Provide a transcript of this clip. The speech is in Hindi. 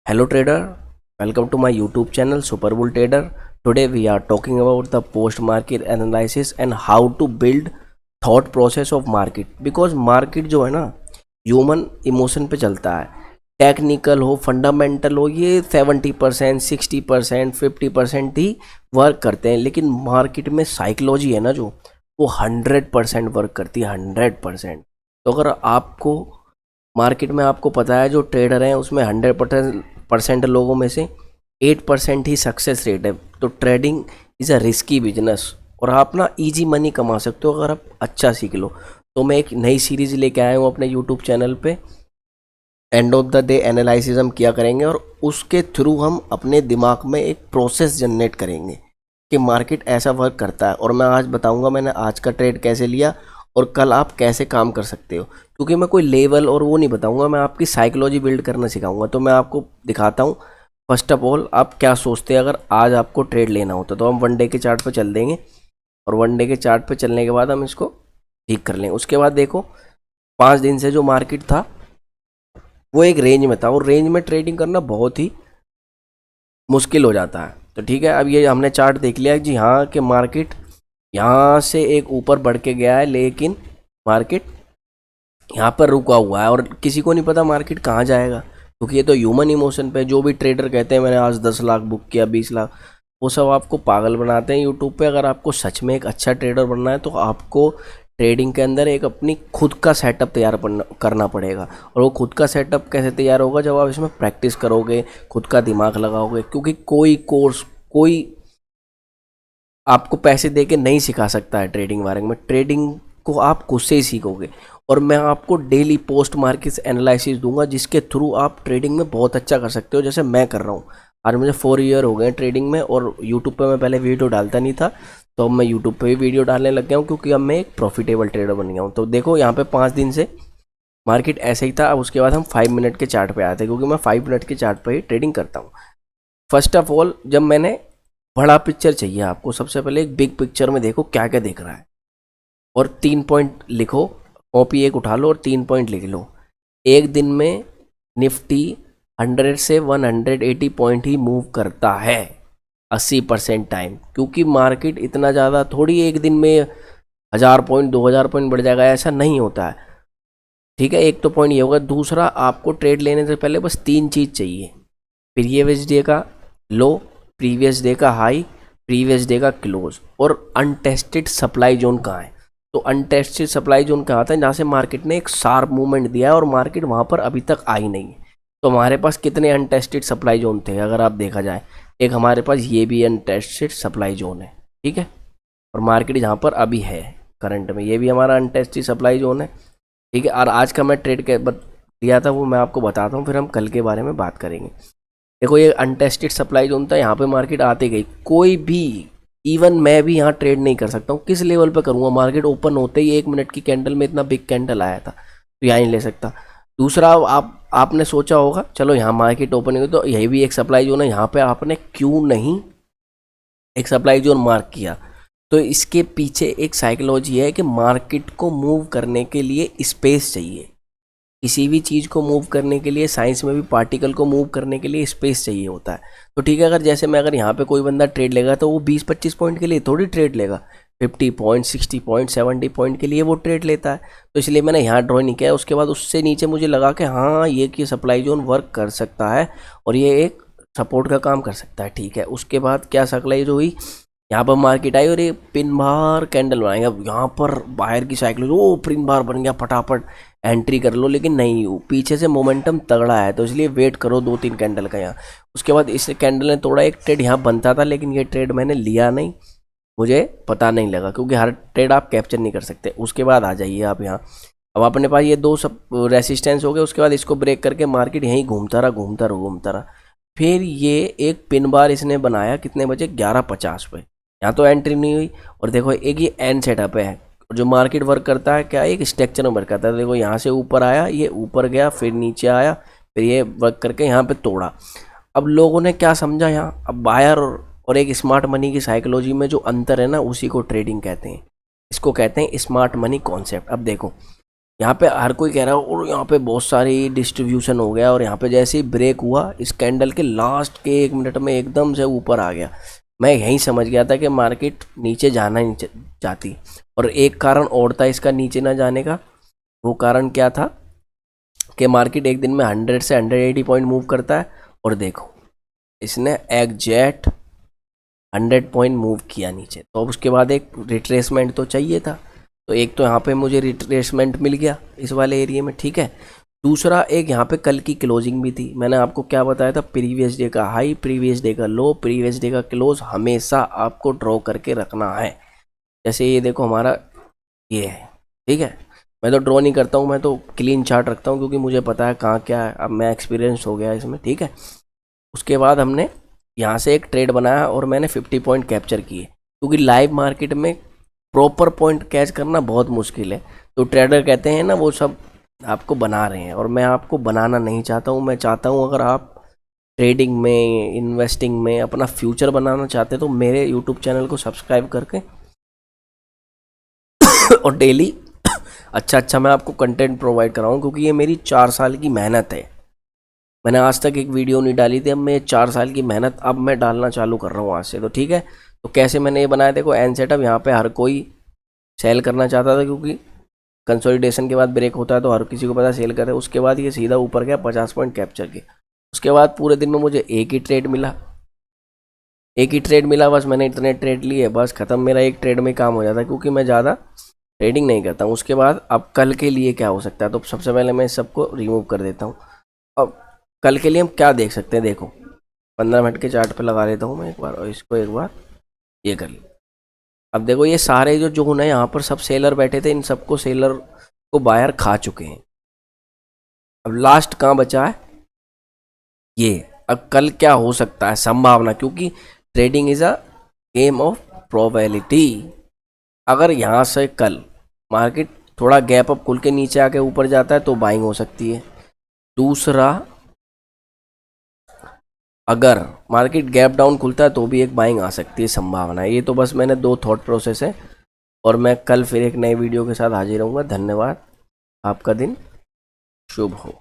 Hello trader, welcome to my YouTube channel Super Bull Trader. Today we are talking about the post market analysis and how to build thought process of market. Because market जो है ना ह्यूमन इमोशन पे चलता है, टेक्निकल हो फंडामेंटल हो, ये 70% 60% 50% ही वर्क करते हैं, लेकिन मार्केट में साइकोलॉजी है ना जो वो 100% वर्क करती है 100%। तो अगर आपको मार्केट में आपको पता है जो ट्रेडर हैं उसमें 100% लोगों में से 8% ही सक्सेस रेट है। तो trading is a risky business और आप ना इजी मनी कमा सकते हो अगर आप अच्छा सीख लो। तो मैं एक नई सीरीज़ लेके आया हूँ अपने यूट्यूब चैनल पे। End of the day analysis हम किया करेंगे और उसके थ्रू हम अपने दिमाग में एक प्रोसेस जनरेट करेंगे कि मार्केट ऐसा वर्क करता है। और मैं आज बताऊंगा मैंने आज का ट्रेड कैसे लिया और कल आप कैसे काम कर सकते हो, क्योंकि मैं कोई लेवल और वो नहीं बताऊंगा, मैं आपकी साइकोलॉजी बिल्ड करना सिखाऊंगा। तो मैं आपको दिखाता हूँ फर्स्ट ऑफ ऑल आप क्या सोचते हैं अगर आज आपको ट्रेड लेना होता। तो हम 1 डे के चार्ट पर चल देंगे और 1 डे के चार्ट पर चलने के बाद हम इसको ठीक कर लेंगे। उसके बाद देखो 5 दिन से जो मार्केट था वो एक रेंज में था और रेंज में ट्रेडिंग करना बहुत ही मुश्किल हो जाता है। तो ठीक है, अब ये हमने चार्ट देख लिया जी हाँ कि मार्केट यहाँ से एक ऊपर बढ़ के गया है, लेकिन मार्केट यहाँ पर रुका हुआ है और किसी को नहीं पता मार्केट कहाँ जाएगा, क्योंकि ये तो ह्यूमन इमोशन पे। जो भी ट्रेडर कहते हैं मैंने आज 10 लाख बुक किया 20 लाख, वो सब आपको पागल बनाते हैं यूट्यूब पे। अगर आपको सच में एक अच्छा ट्रेडर बनना है तो आपको ट्रेडिंग के अंदर एक अपनी खुद का सेटअप तैयार करना पड़ेगा। और वो खुद का सेटअप कैसे तैयार होगा, जब आप इसमें प्रैक्टिस करोगे, खुद का दिमाग लगाओगे। क्योंकि कोई कोर्स कोई आपको पैसे दे के नहीं सिखा सकता है ट्रेडिंग बारे में। ट्रेडिंग को आप खुद से ही सीखोगे और मैं आपको डेली पोस्ट मार्केट एनालिसिस दूंगा जिसके थ्रू आप ट्रेडिंग में बहुत अच्छा कर सकते हो, जैसे मैं कर रहा हूँ। आज मुझे 4 ईयर हो गए ट्रेडिंग में और यूट्यूब पे मैं पहले वीडियो डालता नहीं था, तो अब मैं यूट्यूब पे भी वीडियो डालने लग गया हूँ, क्योंकि अब मैं एक प्रॉफिटेबल ट्रेडर बन गया हूँ। तो देखो यहाँ पे 5 दिन से मार्केट ऐसे ही था। अब उसके बाद हम 5 मिनट के चार्ट पे आए थे, क्योंकि मैं 5 मिनट के चार्ट पे ही ट्रेडिंग करता हूँ। फर्स्ट ऑफ ऑल जब मैंने बड़ा पिक्चर चाहिए आपको, सबसे पहले एक बिग पिक्चर में देखो क्या क्या दिख रहा है और 3 पॉइंट लिखो। कॉपी एक उठा लो और 3 पॉइंट लिख लो। एक दिन में निफ्टी 100 से 180 पॉइंट ही मूव करता है 80% टाइम, क्योंकि मार्केट इतना ज़्यादा थोड़ी एक दिन में 1000 पॉइंट 2000 पॉइंट बढ़ जाएगा, ऐसा नहीं होता है। ठीक है, एक तो पॉइंट ये होगा। दूसरा, आपको ट्रेड लेने से पहले बस 3 चीज़ चाहिए: प्रीवियस डे का लो, प्रीवियस डे का हाई, प्रीवियस डे का क्लोज, और अनटेस्टेड सप्लाई जोन कहाँ है। तो अनटेस्टेड सप्लाई जोन कहाँ आता है, जहाँ से मार्केट ने एक शार्प मूवमेंट दिया है और मार्केट वहाँ पर अभी तक आई नहीं है। तो हमारे पास कितने अनटेस्टेड सप्लाई जोन थे अगर आप देखा जाए, एक हमारे पास ये भी अनटेस्टेड सप्लाई जोन है, ठीक है। और मार्केट जहाँ पर अभी है करंट में, ये भी हमारा अनटेस्टेड सप्लाई जोन है, ठीक है। और आज का मैं ट्रेड के दिया था वो मैं आपको बताता हूँ, फिर हम कल के बारे में बात करेंगे। देखो ये अनटेस्टेड सप्लाई जोन था, यहाँ पे मार्केट आते गई, कोई भी इवन मैं भी यहाँ ट्रेड नहीं कर सकता हूँ। किस लेवल पे करूँगा, मार्केट ओपन होते ही 1 मिनट की कैंडल में इतना बिग कैंडल आया था, तो यहाँ नहीं ले सकता। दूसरा, आपने सोचा होगा चलो यहाँ मार्केट ओपन हुई तो यही भी एक सप्लाई जोन है, यहाँ पे आपने क्यों नहीं एक सप्लाई जोन मार्क किया। तो इसके पीछे एक साइकोलॉजी है कि मार्केट को मूव करने के लिए स्पेस चाहिए। किसी भी चीज़ को मूव करने के लिए, साइंस में भी पार्टिकल को मूव करने के लिए स्पेस चाहिए होता है। तो ठीक है, अगर जैसे मैं अगर यहाँ पे कोई बंदा ट्रेड लेगा तो वो 20-25 पॉइंट के लिए थोड़ी ट्रेड लेगा, 50 पॉइंट 60 पॉइंट 70 पॉइंट के लिए वो ट्रेड लेता है। तो इसलिए मैंने यहाँ ड्रॉ नहीं किया। उसके बाद उससे नीचे मुझे लगा कि हाँ ये कि सप्लाई जोन वर्क कर सकता है और ये एक सपोर्ट का काम कर सकता है, ठीक है। उसके बाद क्या सप्लाई जो हुई, यहाँ पर मार्केट आई और ये पिन बार कैंडल बनाएंगे। अब यहाँ पर बाहर की साइकिल ओ पिन बार बन गया, फटाफट एंट्री कर लो, लेकिन नहीं, पीछे से मोमेंटम तगड़ा है, तो इसलिए वेट करो 2-3 कैंडल का यहाँ। उसके बाद इस कैंडल ने तोड़ा, एक ट्रेड यहाँ बनता था, लेकिन ये ट्रेड मैंने लिया नहीं, मुझे पता नहीं लगा, क्योंकि हर ट्रेड आप कैप्चर नहीं कर सकते। उसके बाद आ जाइए आप यहाँ। अब अपने पास ये 2 सब रेसिस्टेंस हो गए। उसके बाद इसको ब्रेक करके मार्केट यहीं घूमता रहा घूमता रहा घूमता रहा। फिर ये एक पिन बार इसने बनाया कितने बजे, 11:50 पे। यहाँ तो एंट्री नहीं हुई। और देखो एक ये एन सेटअप है, और जो मार्केट वर्क करता है क्या, एक स्ट्रक्चर में वर्क करता है। देखो यहाँ से ऊपर आया, ये ऊपर गया, फिर नीचे आया, फिर ये वर्क करके यहाँ पे तोड़ा। अब लोगों ने क्या समझा यहाँ, अब बायर और एक स्मार्ट मनी की साइकोलॉजी में जो अंतर है ना, उसी को ट्रेडिंग कहते हैं। इसको कहते हैं स्मार्ट मनी कॉन्सेप्ट। अब देखो यहाँ पे हर कोई कह रहा है और यहाँ पे बहुत सारी डिस्ट्रीब्यूशन हो गया, और यहाँ पे जैसे ही ब्रेक हुआ इस कैंडल के लास्ट के 1 मिनट में एकदम से ऊपर आ गया। मैं यहीं समझ गया था कि मार्केट नीचे जाना नहीं चाहती। और एक कारण और था इसका नीचे ना जाने का। वो कारण क्या था कि मार्केट एक दिन में 100 से 180 पॉइंट मूव करता है, और देखो इसने एग्जैक्ट 100 पॉइंट मूव किया नीचे। तो अब उसके बाद एक रिट्रेसमेंट तो चाहिए था, तो एक तो यहाँ पे मुझे रिट्रेसमेंट मिल गया इस वाले एरिया में, ठीक है। दूसरा एक यहाँ पे कल की क्लोजिंग भी थी। मैंने आपको क्या बताया था, प्रीवियस डे का हाई, प्रीवियस डे का लो, प्रीवियस डे का क्लोज हमेशा आपको ड्रॉ करके रखना है। जैसे ये देखो हमारा ये है, ठीक है। मैं तो ड्रॉ नहीं करता हूँ, मैं तो क्लीन चार्ट रखता हूँ, क्योंकि मुझे पता है कहाँ क्या है। अब मैं एक्सपीरियंस हो गया इसमें, ठीक है। उसके बाद हमने यहाँ से एक ट्रेड बनाया और मैंने 50 पॉइंट कैप्चर किए, क्योंकि लाइव मार्केट में प्रॉपर पॉइंट कैच करना बहुत मुश्किल है। तो ट्रेडर कहते हैं ना वो सब आपको बना रहे हैं, और मैं आपको बनाना नहीं चाहता हूँ। मैं चाहता हूँ अगर आप ट्रेडिंग में, इन्वेस्टिंग में अपना फ्यूचर बनाना चाहते हैं तो मेरे यूट्यूब चैनल को सब्सक्राइब करके और डेली अच्छा मैं आपको कंटेंट प्रोवाइड कराऊँ, क्योंकि ये मेरी 4 साल की मेहनत है। मैंने आज तक एक वीडियो नहीं डाली थी, अब मैं 4 साल की मेहनत अब मैं डालना चालू कर रहा हूँ आज से, तो ठीक है। तो कैसे मैंने ये बनाया, देखो एन सेटअप, यहाँ पे हर कोई सेल करना चाहता था, क्योंकि कंसोलिडेशन के बाद ब्रेक होता है तो हर किसी को पता सेल करे। उसके बाद ये सीधा ऊपर गया 50 पॉइंट कैप्चर के। उसके बाद पूरे दिन में मुझे एक ही ट्रेड मिला, बस मैंने इतने ट्रेड लिए, बस खत्म, मेरा एक ट्रेड में काम हो जाता है, क्योंकि मैं ज़्यादा ट्रेडिंग नहीं करता हूँ। उसके बाद अब कल के लिए क्या हो सकता है, तो सबसे पहले मैं इस सबको रिमूव कर देता हूँ। अब कल के लिए हम क्या देख सकते हैं, देखो 15 मिनट के चार्ट पे लगा लेता हूँ मैं एक बार, और इसको एक बार ये कर लिया। अब देखो ये सारे जो जोन है यहाँ पर सब सेलर बैठे थे, इन सबको सेलर को बायर खा चुके हैं। अब लास्ट कहाँ बचा है ये। अब कल क्या हो सकता है, संभावना, क्योंकि trading is a game of probability. अगर यहाँ से कल मार्केट थोड़ा गैप अप खुल के नीचे आके ऊपर जाता है तो बाइंग हो सकती है। दूसरा, अगर मार्केट गैप डाउन खुलता है तो भी एक बाइंग आ सकती है, संभावना है। ये तो बस मैंने 2 थॉट प्रोसेस है, और मैं कल फिर एक नई वीडियो के साथ हाजिर रहूँगा। धन्यवाद, आपका दिन शुभ हो।